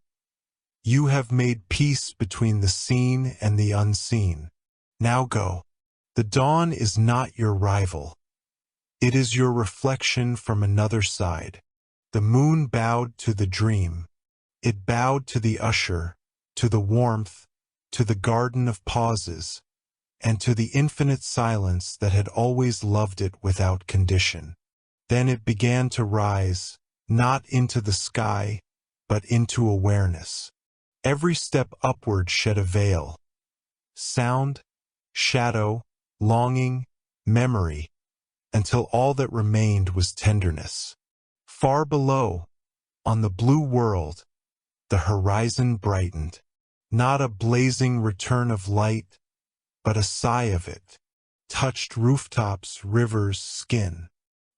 "You have made peace between the seen and the unseen. Now go. The dawn is not your rival. It is your reflection from another side." The moon bowed to the dream. It bowed to the usher, to the warmth, to the garden of pauses, and to the infinite silence that had always loved it without condition. Then it began to rise, not into the sky, but into awareness. Every step upward shed a veil. Sound, shadow, longing, memory, until all that remained was tenderness. Far below, on the blue world, the horizon brightened. Not a blazing return of light, but a sigh of it, touched rooftops, rivers, skin.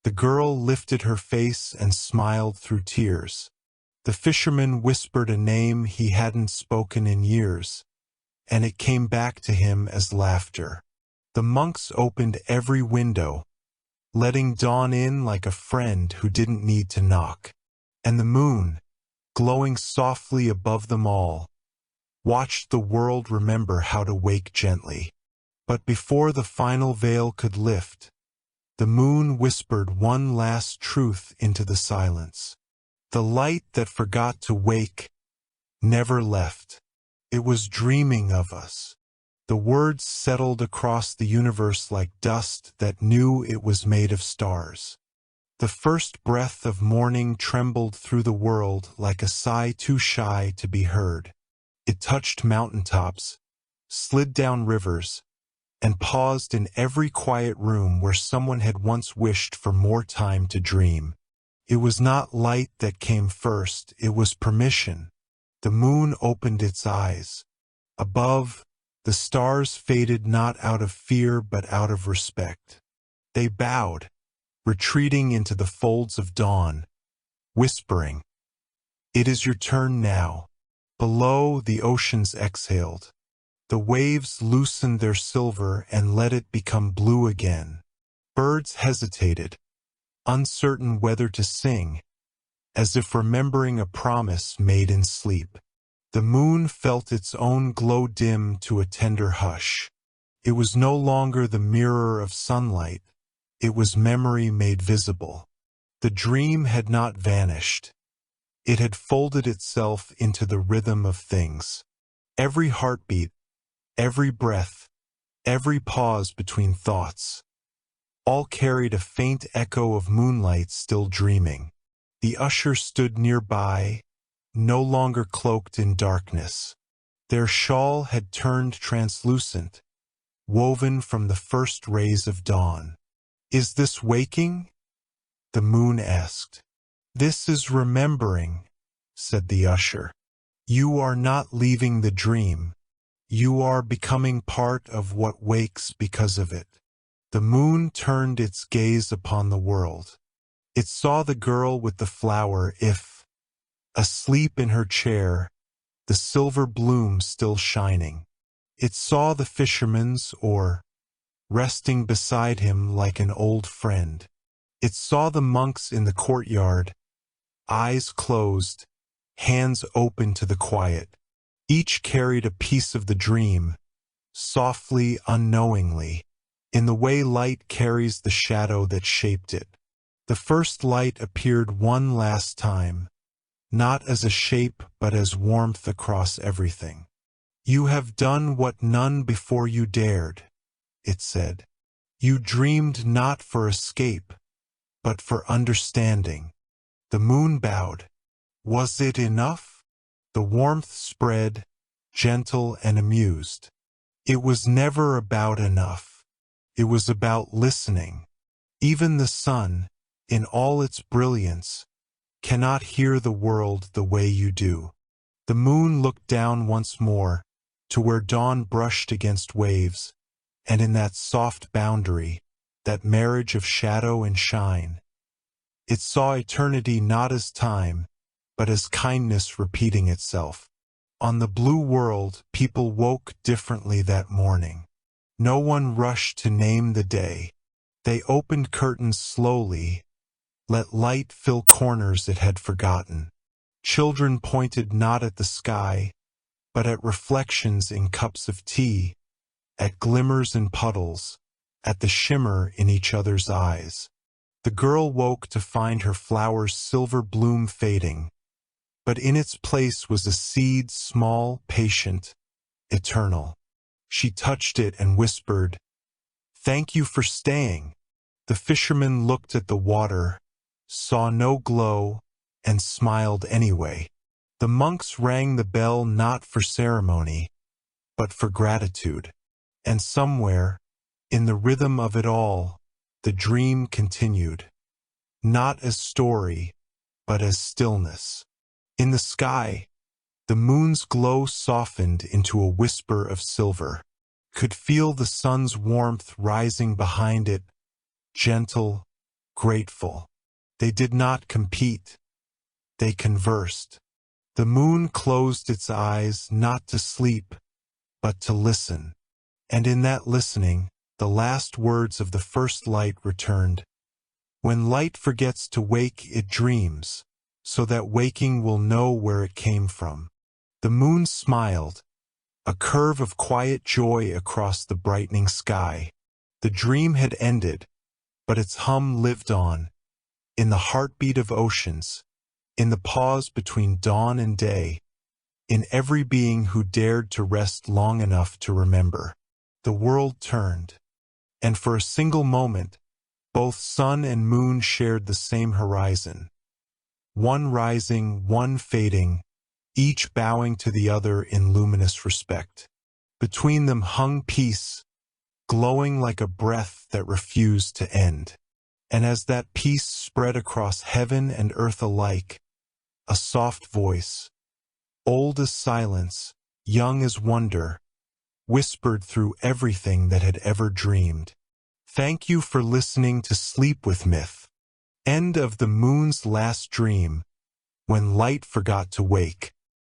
The girl lifted her face and smiled through tears. The fisherman whispered a name he hadn't spoken in years, and it came back to him as laughter. The monks opened every window, letting dawn in like a friend who didn't need to knock. And the moon, glowing softly above them all, watched the world remember how to wake gently. But before the final veil could lift, the moon whispered one last truth into the silence. The light that forgot to wake never left. It was dreaming of us. The words settled across the universe like dust that knew it was made of stars. The first breath of morning trembled through the world like a sigh too shy to be heard. It touched mountaintops, slid down rivers, and paused in every quiet room where someone had once wished for more time to dream. It was not light that came first, it was permission. The moon opened its eyes. Above, the stars faded not out of fear but out of respect. They bowed, retreating into the folds of dawn, whispering, "It is your turn now." Below, the oceans exhaled. The waves loosened their silver and let it become blue again. Birds hesitated, uncertain whether to sing, as if remembering a promise made in sleep. The moon felt its own glow dim to a tender hush. It was no longer the mirror of sunlight. It was memory made visible. The dream had not vanished. It had folded itself into the rhythm of things. Every heartbeat, every breath, every pause between thoughts, all carried a faint echo of moonlight still dreaming. The usher stood nearby, no longer cloaked in darkness. Their shawl had turned translucent, woven from the first rays of dawn. "Is this waking?" the moon asked. "This is remembering," said the usher. "You are not leaving the dream. You are becoming part of what wakes because of it." The moon turned its gaze upon the world. It saw the girl with the flower, asleep in her chair, the silver bloom still shining. It saw the fisherman's oar, resting beside him like an old friend. It saw the monks in the courtyard, eyes closed, hands open to the quiet. Each carried a piece of the dream, softly, unknowingly, in the way light carries the shadow that shaped it. The first light appeared one last time, not as a shape but as warmth across everything. "You have done what none before you dared," it said. "You dreamed not for escape, but for understanding." The moon bowed. Was it enough? The warmth spread, gentle and amused. It was never about enough. It was about listening. Even the sun, in all its brilliance, cannot hear the world the way you do. The moon looked down once more, to where dawn brushed against waves, and in that soft boundary, that marriage of shadow and shine, it saw eternity not as time, but as kindness repeating itself. On the blue world, people woke differently that morning. No one rushed to name the day. They opened curtains slowly, let light fill corners it had forgotten. Children pointed not at the sky, but at reflections in cups of tea, at glimmers in puddles, at the shimmer in each other's eyes. The girl woke to find her flower's silver bloom fading, but in its place was a seed, small, patient, eternal. She touched it and whispered, "Thank you for staying." The fisherman looked at the water, saw no glow, and smiled anyway. The monks rang the bell not for ceremony, but for gratitude. And somewhere, in the rhythm of it all, the dream continued, not as story, but as stillness. In the sky, the moon's glow softened into a whisper of silver. Could feel the sun's warmth rising behind it, gentle, grateful. They did not compete. They conversed. The moon closed its eyes not to sleep, but to listen. And in that listening, the last words of the first light returned. When light forgets to wake, it dreams, so that waking will know where it came from. The moon smiled, a curve of quiet joy across the brightening sky. The dream had ended, but its hum lived on, in the heartbeat of oceans, in the pause between dawn and day, in every being who dared to rest long enough to remember. The world turned, and for a single moment, both sun and moon shared the same horizon. One rising, one fading, each bowing to the other in luminous respect. Between them hung peace, glowing like a breath that refused to end. And as that peace spread across heaven and earth alike, a soft voice, old as silence, young as wonder, whispered through everything that had ever dreamed. Thank you for listening to Sleep with Myth. End of the moon's last dream, when light forgot to wake.